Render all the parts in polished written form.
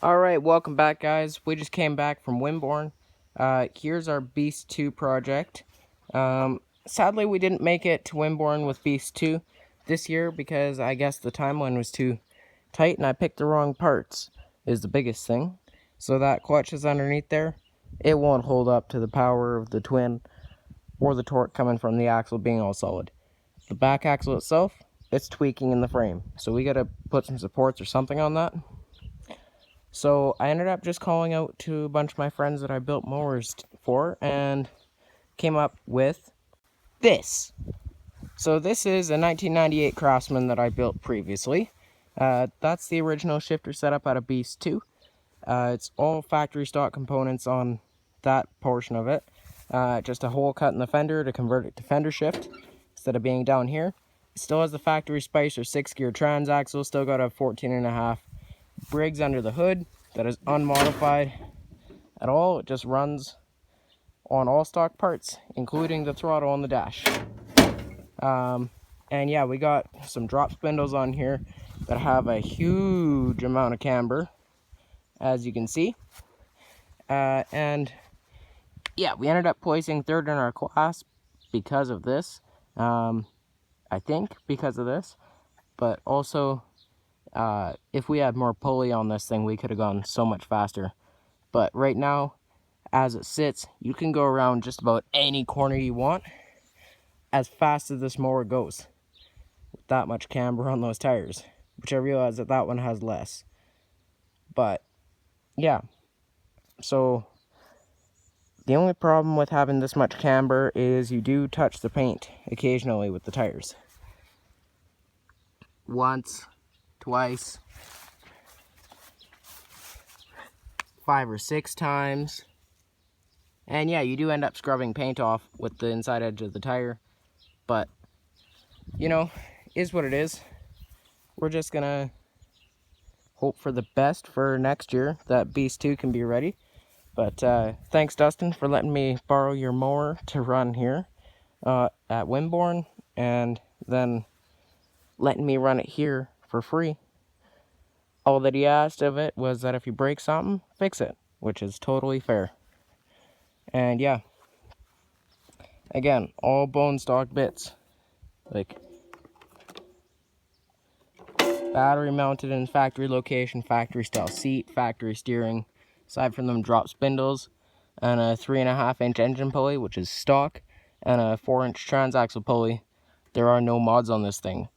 Alright, welcome back, guys. We just came back from Wimborne. Here's our Beast 2 project. Sadly, we didn't make it to Wimborne with Beast 2 this year because I guess the timeline was too tight and I picked the wrong parts, is the biggest thing. So that clutch is underneath there. It won't hold up to the power of the twin or the torque coming from the axle being all solid. The back axle itself, it's tweaking in the frame. So we gotta put some supports or something on that. So I ended up just calling out to a bunch of my friends that I built mowers for and came up with this. So this is a 1998 Craftsman that I built previously. That's the original shifter setup out of Beast 2. It's all factory stock components on that portion of it. Just a hole cut in the fender to convert it to fender shift instead of being down here. It still has the factory Spicer 6-gear transaxle, still got a 14.5 Briggs under the hood that is unmodified at all. It just runs on all stock parts, including the throttle on the dash. And yeah, we got some drop spindles on here that have a huge amount of camber, as you can see. And yeah, we ended up placing third in our class because of this. I think because of this, but also if we had more pulley on this thing, we could have gone so much faster. But right now, as it sits, you can go around just about any corner you want as fast as this mower goes with that much camber on those tires, which I realize that that one has less. But yeah, so the only problem with having this much camber is you do touch the paint occasionally with the tires. Once, twice, 5 or 6 times. And yeah, you do end up scrubbing paint off with the inside edge of the tire. But, you know, is what it is. We're just gonna hope for the best for next year, that Beast 2 can be ready. But thanks, Dustin, for letting me borrow your mower to run here at Wimborne, and then letting me run it here for free. All that he asked of it was that if you break something, fix it, which is totally fair. And yeah, again, all bone stock bits, like battery mounted in factory location, factory style seat, factory steering, aside from them drop spindles, and a 3.5-inch engine pulley, which is stock, and a 4-inch transaxle pulley. There are no mods on this thing.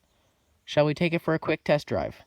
Shall we take it for a quick test drive?